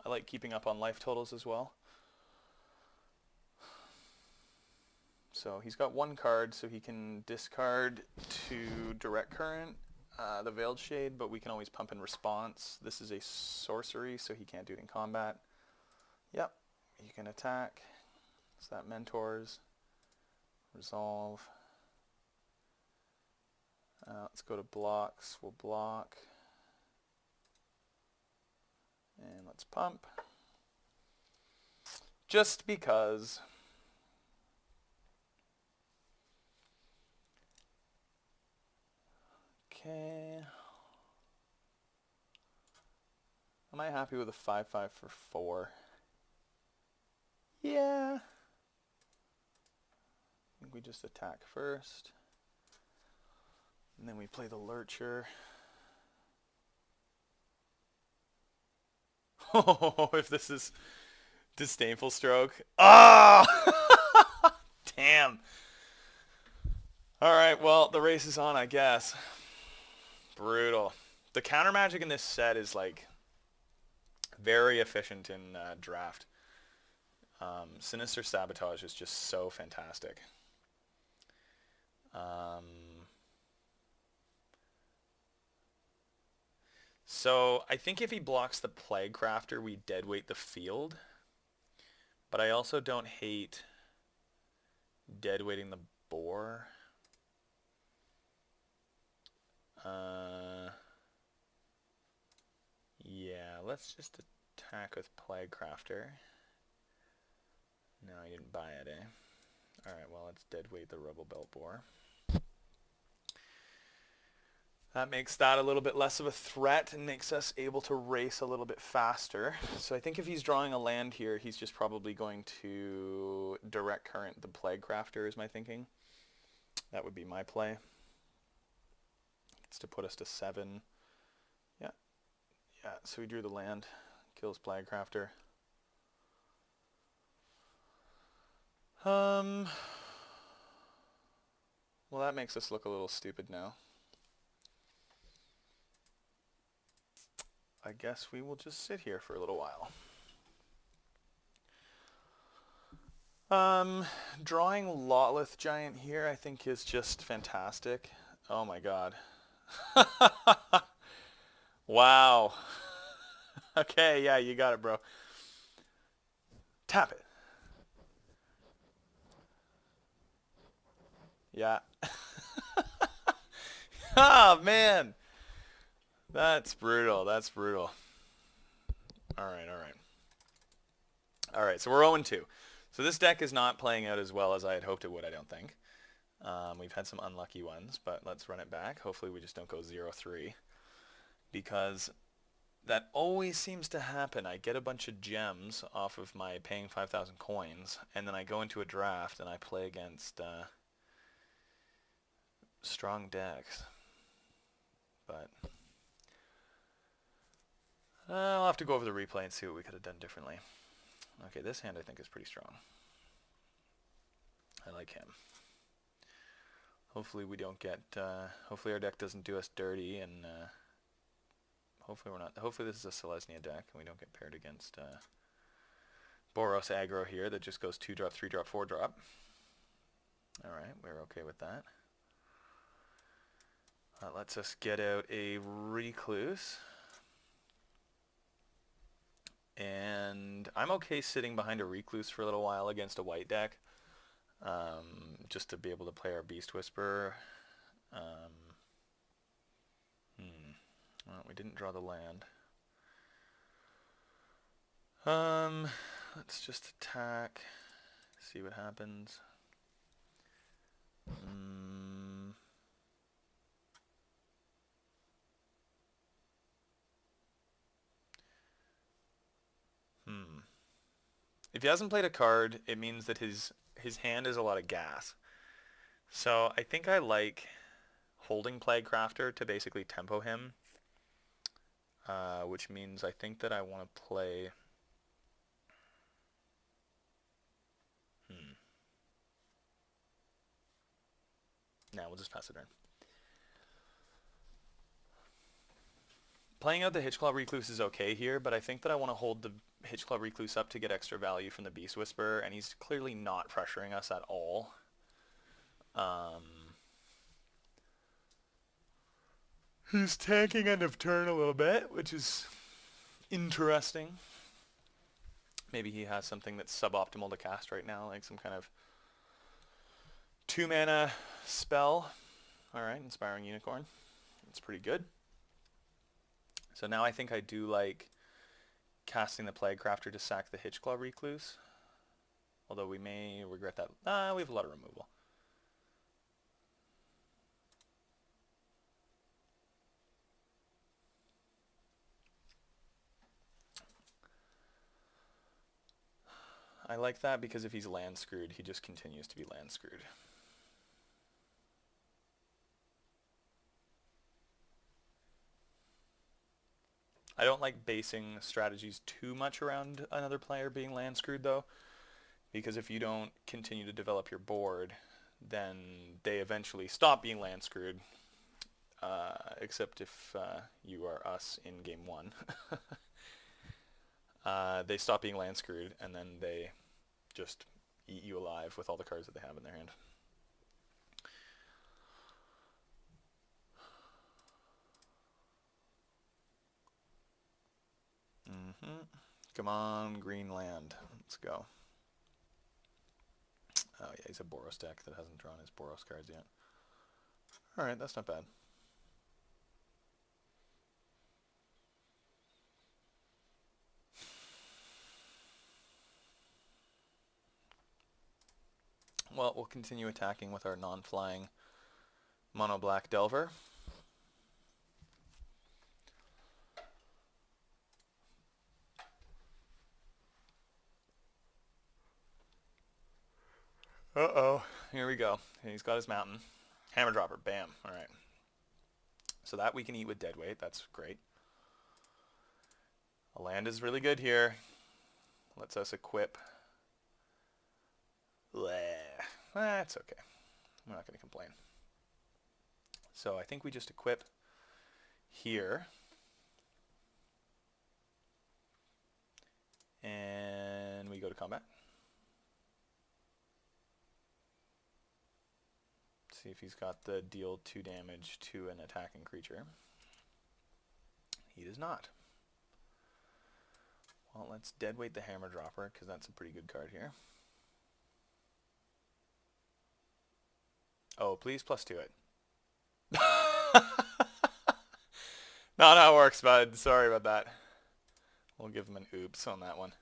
I like keeping up on life totals as well. So he's got 1 card, so he can discard to Direct Current, the Veiled Shade, but we can always pump in response. This is a sorcery, so he can't do it in combat. Yep, you can attack. So that mentors. Resolve. Let's go to blocks. We'll block. And let's pump. Just because. Okay. Am I happy with a 5/5 for 4? Yeah. I think we just attack first. And then we play the Lurcher. Oh, if this is Disdainful Stroke. Ah! Oh! Damn. Alright, well, the race is on, I guess. Brutal. The counter magic in this set is, like, very efficient in draft. Sinister Sabotage is just so fantastic. So I think if he blocks the Plaguecrafter, we deadweight the field. But I also don't hate deadweighting the boar. Yeah, let's just attack with Plaguecrafter. No, I didn't buy it, eh? Alright, well, let's deadweight the Rebel Belt Boar. That makes that a little bit less of a threat and makes us able to race a little bit faster. So I think if he's drawing a land here, he's just probably going to Direct Current the Plaguecrafter is my thinking. That would be my play. It's to put us to 7. Yeah. Yeah, so we drew the land. Kills Plaguecrafter. Well, that makes us look a little stupid now. I guess we will just sit here for a little while. Drawing Lotleth Giant here I think is just fantastic. Oh my god. Wow. Okay, yeah, you got it, bro. Tap it. Yeah. Oh, man. That's brutal. That's brutal. All right, all right. All right, so we're 0-2. So this deck is not playing out as well as I had hoped it would, I don't think. We've had some unlucky ones, but let's run it back. Hopefully we just don't go 0-3, because that always seems to happen. I get a bunch of gems off of my paying 5,000 coins, and then I go into a draft and I play against strong decks. But I'll have to go over the replay and see what we could have done differently. Okay, this hand I think is pretty strong. I like him. Hopefully we don't get, hopefully our deck doesn't do us dirty, and hopefully we're not, hopefully this is a Selesnya deck and we don't get paired against Boros aggro here that just goes 2-drop, 3-drop, 4-drop. Alright, we're okay with that. That lets us get out a Recluse. And I'm okay sitting behind a Recluse for a little while against a white deck. Just to be able to play our Beast Whisperer. Well, we didn't draw the land. Let's just attack. See what happens. If he hasn't played a card, it means that his hand is a lot of gas. So I think I like holding Plaguecrafter to basically tempo him, which means I think that I want to play... No, we'll just pass it around. Playing out the Hitchclaw Recluse is okay here, but I think that I want to hold the Hitchclaw Recluse up to get extra value from the Beast Whisperer, and he's clearly not pressuring us at all. He's tanking end of turn a little bit, which is interesting. Maybe he has something that's suboptimal to cast right now, like some kind of 2-mana spell. Alright, Inspiring Unicorn. It's pretty good. So now I think I do like casting the Plaguecrafter to sack the Hitchclaw Recluse. Although we may regret that. We have a lot of removal. I like that because if he's land screwed, he just continues to be land screwed. I don't like basing strategies too much around another player being land screwed though, because if you don't continue to develop your board, then they eventually stop being land screwed, except if you are us in game 1. They stop being land screwed, and then they just eat you alive with all the cards that they have in their hand. Come on, green land. Let's go. Oh yeah, he's a Boros deck that hasn't drawn his Boros cards yet. Alright, that's not bad. Well, we'll continue attacking with our non-flying mono black Delver. Uh-oh. Here we go. He's got his mountain. Hammer Dropper. Bam. Alright. So that we can eat with Deadweight. That's great. A land is really good here. Lets us equip. It's okay. We're not going to complain. So I think we just equip here. And we go to combat. See if he's got the deal 2 damage to an attacking creature. He does not. Well, let's deadweight the Hammer Dropper, because that's a pretty good card here. Oh, please +2 it. Not how it works, bud. Sorry about that. We'll give him an oops on that one.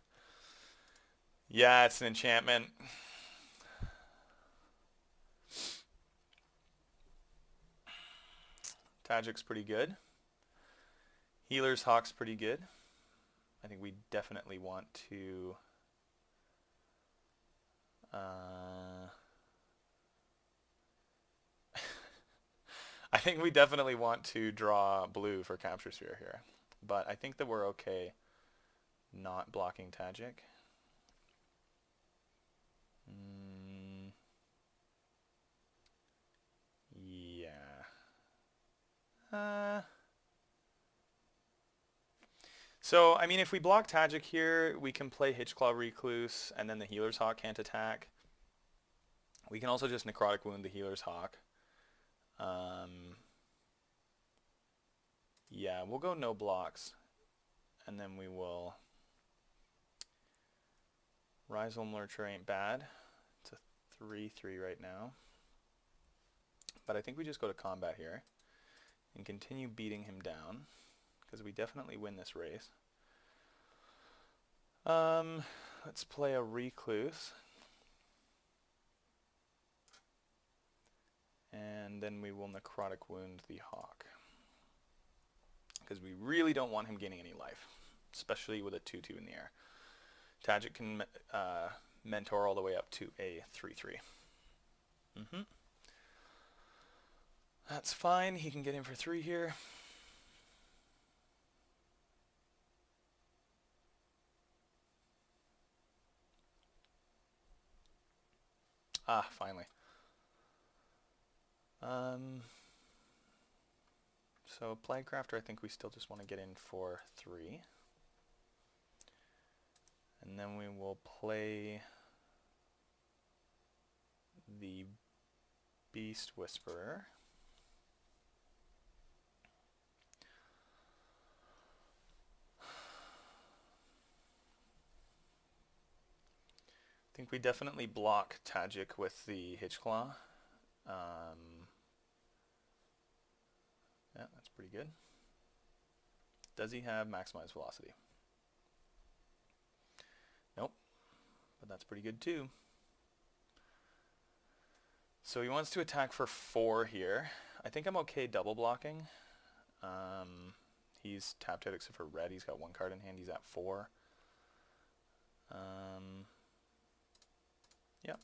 Yeah, it's an enchantment. Tajik's pretty good. Healer's Hawk's pretty good. I think we definitely want to... I think we definitely want to draw blue for Capture Sphere here. But I think that we're okay not blocking Tajik. Yeah. So, I mean, if we block Tajik here, we can play Hitchclaw Recluse, and then the Healer's Hawk can't attack. We can also just Necrotic Wound the Healer's Hawk. Yeah, we'll go no blocks, and then we will... Rhizome Lurcher ain't bad. It's a 3/3 right now. But I think we just go to combat here and continue beating him down, because we definitely win this race. Let's play a Recluse. And then we will Necrotic Wound the Hawk, because we really don't want him gaining any life, especially with a 2/2 in the air. Tajik can mentor all the way up to a 3/3. That's fine. He can get in for 3 here. Ah, finally. So Plaguecrafter, I think we still just want to get in for 3. And then we will play the Beast Whisperer. I think we definitely block Tajik with the Hitchclaw. Yeah, that's pretty good. Does he have maximized velocity? Nope, but that's pretty good too. So he wants to attack for 4 here. I think I'm okay double blocking. He's tapped out except for red. He's got 1 card in hand. He's at 4. Yep.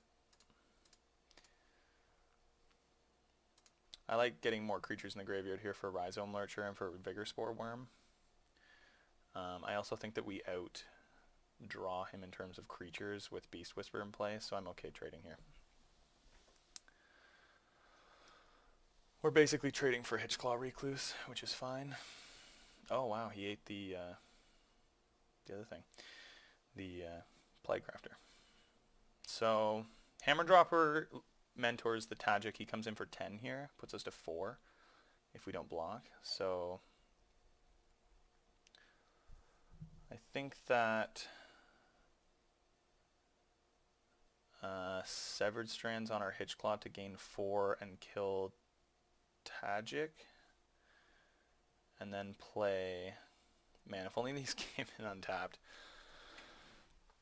I like getting more creatures in the graveyard here for Rhizome Lurcher and for Vigor Spore Worm. I also think that we outdraw him in terms of creatures with Beast Whisper in play, so I'm okay trading here. We're basically trading for Hitchclaw Recluse, which is fine. Oh wow, he ate the other thing, the Plaguecrafter. So Hammer Dropper mentors the Tajik. He comes in for 10 here, puts us to 4 if we don't block. So I think that Severed Strands on our Hitchclaw to gain 4 and kill Tajik, and then play... Man, if only these came in untapped.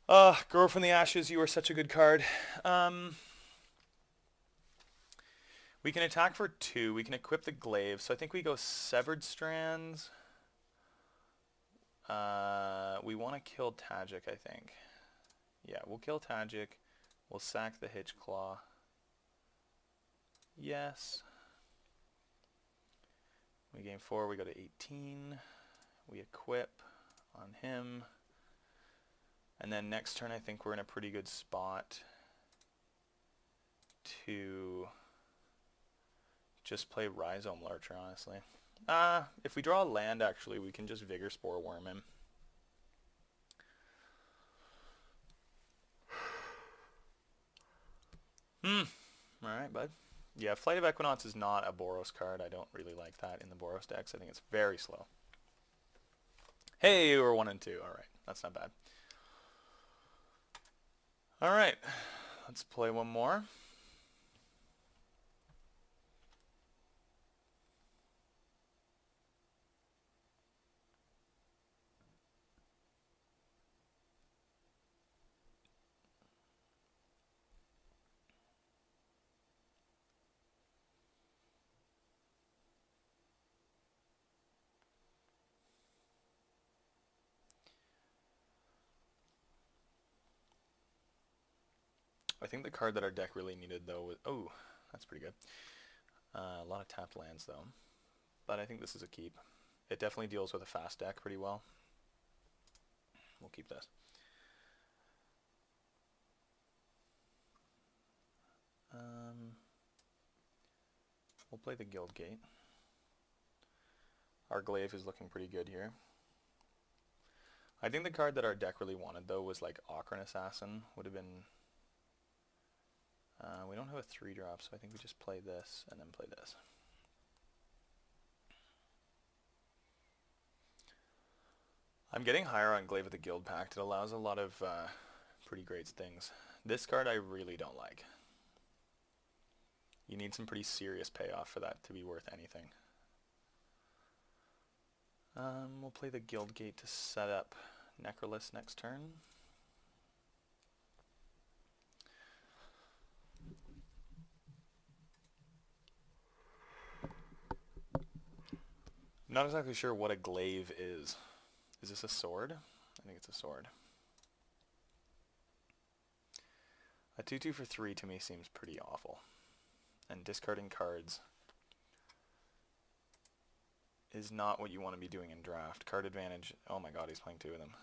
Grow from the Ashes, you are such a good card. We can attack for 2. We can equip the Glaive. So I think we go Severed Strands. We want to kill Tajik, I think. Yeah, we'll kill Tajik. We'll sack the Hitchclaw. Yes. We gain 4. We go to 18. We equip on him. And then next turn, I think we're in a pretty good spot to just play Rhizome Lurcher, honestly. If we draw a land, actually, we can just Vigor Spore Worm him. Alright, bud. Yeah, Flight of Equinox is not a Boros card. I don't really like that in the Boros decks. I think it's very slow. Hey, we're 1 and 2. Alright, that's not bad. Alright, let's play one more. I think the card that our deck really needed though was, oh, that's pretty good. A lot of tapped lands though, but I think this is a keep. It definitely deals with a fast deck pretty well. We'll keep this. We'll play the Guild Gate. Our glaive is looking pretty good here. I think the card that our deck really wanted though was like Ocarina Assassin. Would have been... we don't have a 3-drop, so I think we just play this and then play this. I'm getting higher on Glaive of the Guild Pact. It allows a lot of pretty great things. This card I really don't like. You need some pretty serious payoff for that to be worth anything. We'll play the Guild Gate to set up Necrolis next turn. I'm not exactly sure what a glaive is. Is this a sword? I think it's a sword. A 2/2 for 3 to me seems pretty awful. And discarding cards is not what you want to be doing in draft. Card advantage, oh my god, he's playing 2 of them.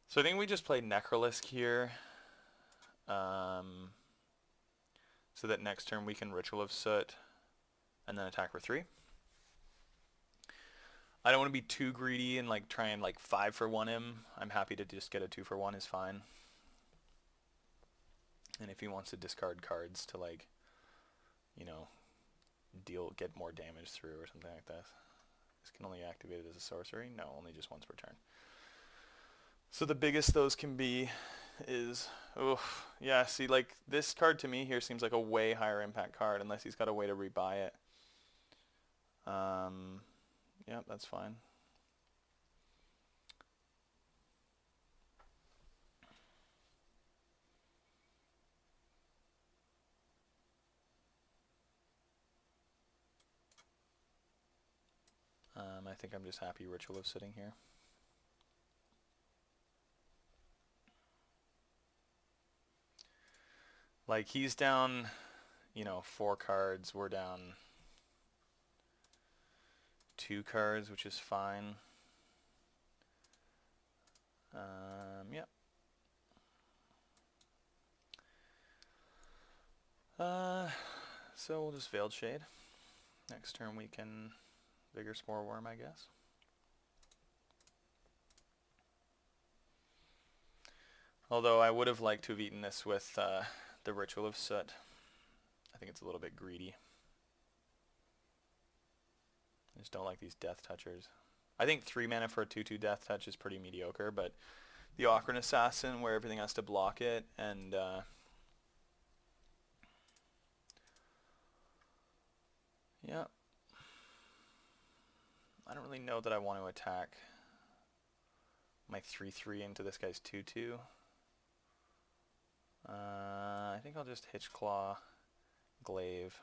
So I think we just play Necrolis here. So that next turn we can Ritual of Soot and then attack for 3. I don't want to be too greedy and like try and like 5 for 1 him. I'm happy to just get a 2 for 1 is fine. And if he wants to discard cards to like, you know, get more damage through or something like that. This can only activate it as a sorcery? No, only just once per turn. So the biggest those can be is, oof, yeah, see, like, this card to me here seems like a way higher impact card, unless he's got a way to rebuy it. Yeah, that's fine. I think I'm just happy Ritual of sitting here. Like, he's down, you know, 4 cards. We're down 2 cards, which is fine. Yep. So we'll just Veiled Shade. Next turn we can Vigor Spore Worm, I guess. Although I would have liked to have eaten this with the Ritual of Soot. I think it's a little bit greedy. I just don't like these Death Touchers. I think 3 mana for a 2/2 Death Touch is pretty mediocre, but the Ocarina Assassin, where everything has to block it, and yeah. I don't really know that I want to attack my 3/3 into this guy's 2/2. I think I'll just Hitchclaw, Glaive,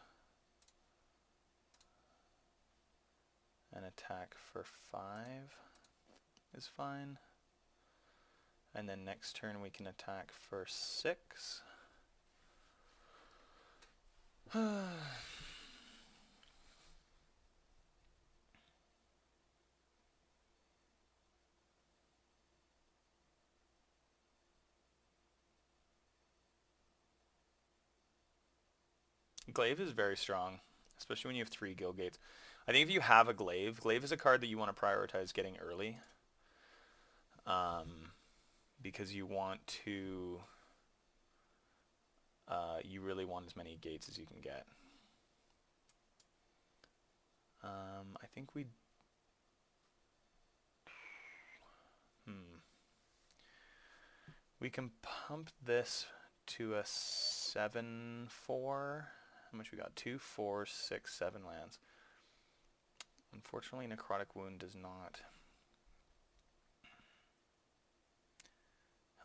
and attack for 5 is fine. And then next turn we can attack for 6. Glaive is very strong, especially when you have 3 Guild Gates. I think if you have a Glaive, Glaive is a card that you want to prioritize getting early. Because you want to, you really want as many gates as you can get. I think we can pump this to a 7/4. How much we got? 2, 4, 6, 7 lands. Unfortunately, Necrotic Wound does not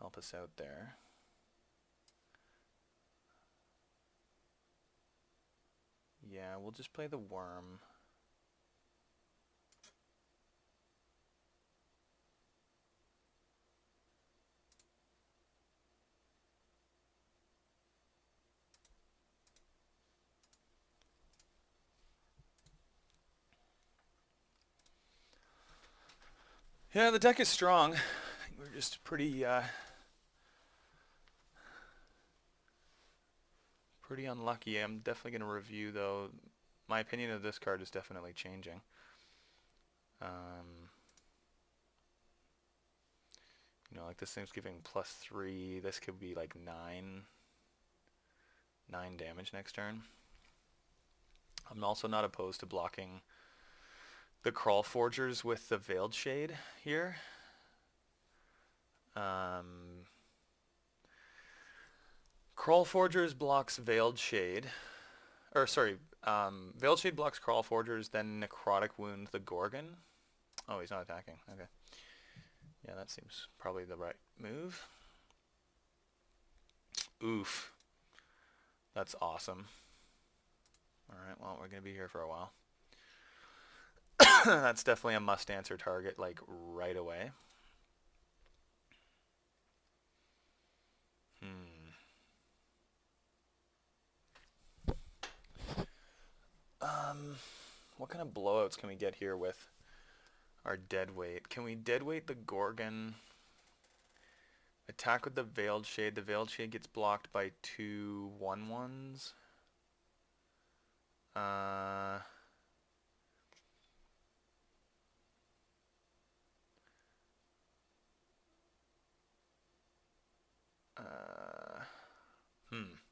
help us out there. Yeah, we'll just play the Worm. Yeah, the deck is strong. I think we're just pretty unlucky. I'm definitely going to review, though. My opinion of this card is definitely changing. You know, like this thing's giving +3. This could be like 9 damage next turn. I'm also not opposed to blocking the Crawl Forgers with the Veiled Shade here. Crawl Forgers blocks Veiled Shade. Or, sorry, Veiled Shade blocks Crawl Forgers, then Necrotic Wound the Gorgon. Oh, he's not attacking. Okay. Yeah, that seems probably the right move. Oof. That's awesome. Alright, well, we're going to be here for a while. That's definitely a must-answer target, like, right away. What kind of blowouts can we get here with our deadweight? Can we deadweight the Gorgon? Attack with the Veiled Shade. The Veiled Shade gets blocked by 2 1/1s.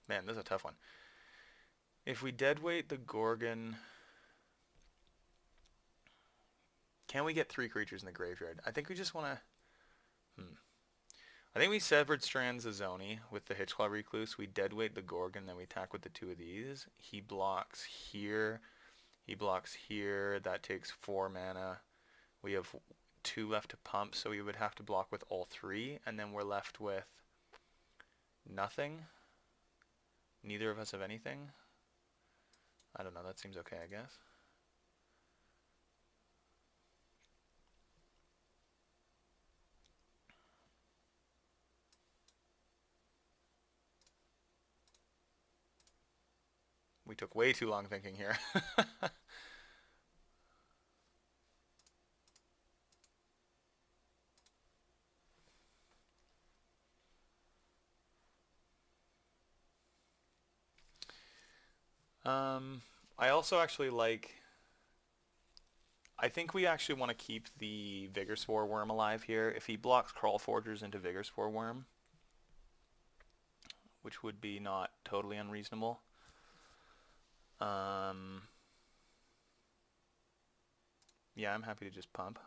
Man, this is a tough one. If we deadweight the Gorgon, can we get 3 creatures in the graveyard? I think we just want to... I think we Severed Strands Azoni with the Hitchclaw Recluse. We deadweight the Gorgon, then we attack with the 2 of these. He blocks here. He blocks here. That takes 4 mana. We have 2 left to pump, so we would have to block with all 3, and then we're left with nothing. Neither of us have anything. I don't know, that seems okay, I guess. We took way too long thinking here. I also actually like... I think we actually want to keep the Vigor Spore Worm alive here. If he blocks Crawl Forgers into Vigor Spore Worm, which would be not totally unreasonable. Yeah, I'm happy to just pump.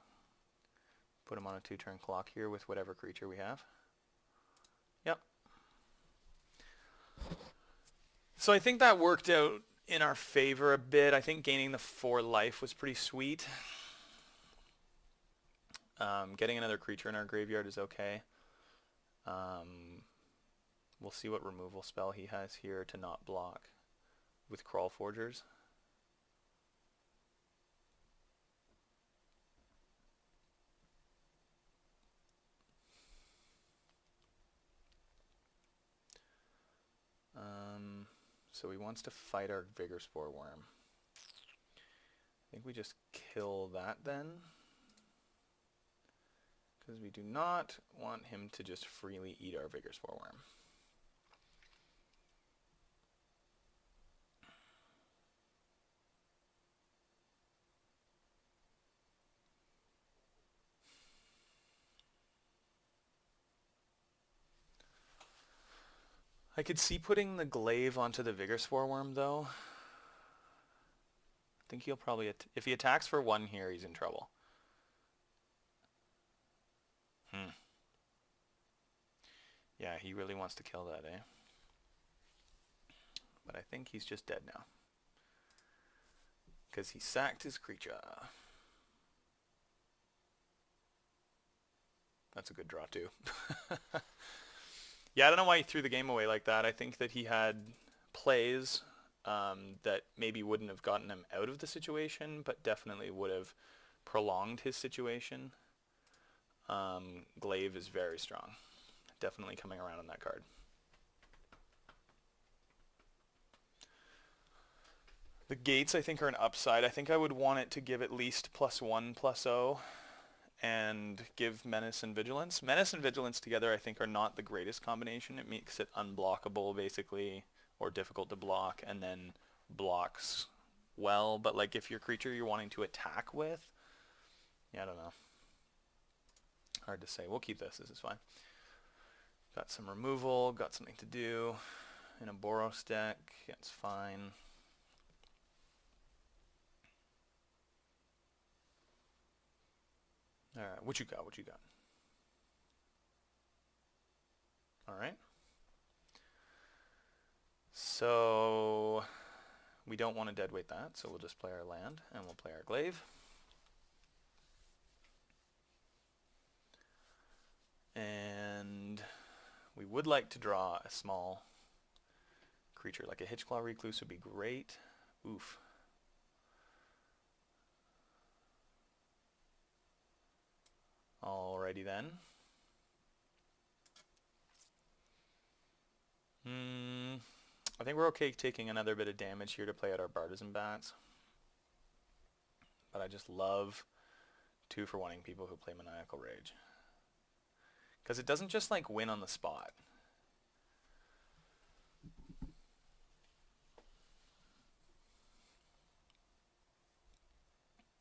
Put him on a 2-turn clock here with whatever creature we have. Yep. So I think that worked out in our favor a bit. I think gaining the 4 life was pretty sweet. Getting another creature in our graveyard is okay. We'll see what removal spell he has here to not block with Crawl Forgers. So he wants to fight our Vigor Spore Worm. I think we just kill that then, because we do not want him to just freely eat our Vigor Spore Worm. I could see putting the Glaive onto the Vigor Spore Worm, though. I think he'll probably... if he attacks for 1 here, he's in trouble. Yeah, he really wants to kill that, eh? But I think he's just dead now, because he sacked his creature. That's a good draw, too. Yeah, I don't know why he threw the game away like that. I think that he had plays that maybe wouldn't have gotten him out of the situation, but definitely would have prolonged his situation. Glaive is very strong. Definitely coming around on that card. The gates, I think, are an upside. I think I would want it to give at least +1/+0. and give Menace and Vigilance. Menace and Vigilance together I think are not the greatest combination. It makes it unblockable basically, or difficult to block, and then blocks well. But like if your creature you're wanting to attack with, yeah, I don't know. Hard to say. We'll keep this. This is fine. Got some removal, got something to do in a Boros deck. Yeah, it's fine. Alright, what you got? What you got? Alright. So we don't want to deadweight that, so we'll just play our land and we'll play our glaive. And we would like to draw a small creature, like a Hitchclaw Recluse would be great. Oof. Alrighty then. I think we're okay taking another bit of damage here to play out our Bartizan Bats. But I just love 2-for-1ing people who play Maniacal Rage. Because it doesn't just like win on the spot.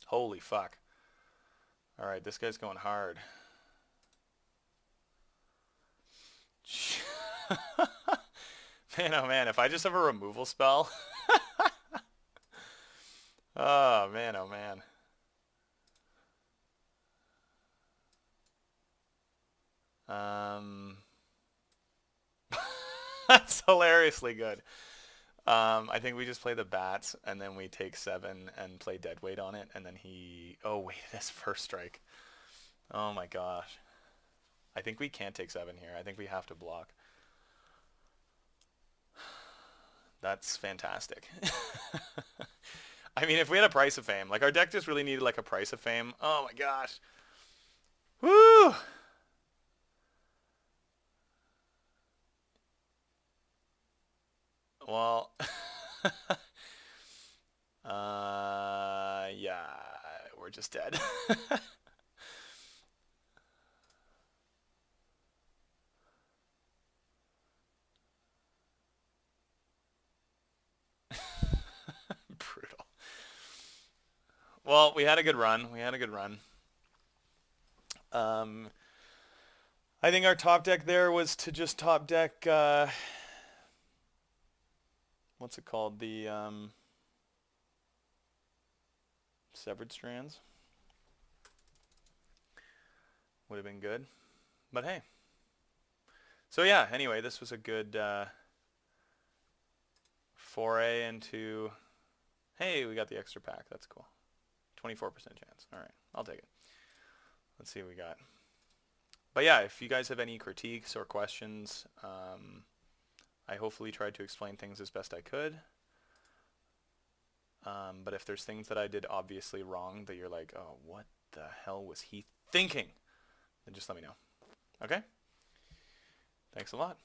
Holy fuck. Alright, this guy's going hard. Man, oh man, if I just have a removal spell. Oh man, oh man. That's hilariously good. I think we just play the bats, and then we take 7 and play deadweight on it, and then he... Oh, wait, it is first strike. Oh my gosh. I think we can't take 7 here. I think we have to block. That's fantastic. I mean, if we had a Price of Fame, like our deck just really needed like a Price of Fame. Oh my gosh. Woo! Well, yeah, we're just dead. Brutal. Well, we had a good run. We had a good run. I think our top deck there was to just top deck, what's it called? The Severed Strands. Would have been good. But hey. So yeah, anyway, this was a good foray into... Hey, we got the extra pack. That's cool. 24% chance. All right, I'll take it. Let's see what we got. But yeah, if you guys have any critiques or questions, I hopefully tried to explain things as best I could. But if there's things that I did obviously wrong that you're like, oh, what the hell was he thinking? Then just let me know. Okay? Thanks a lot.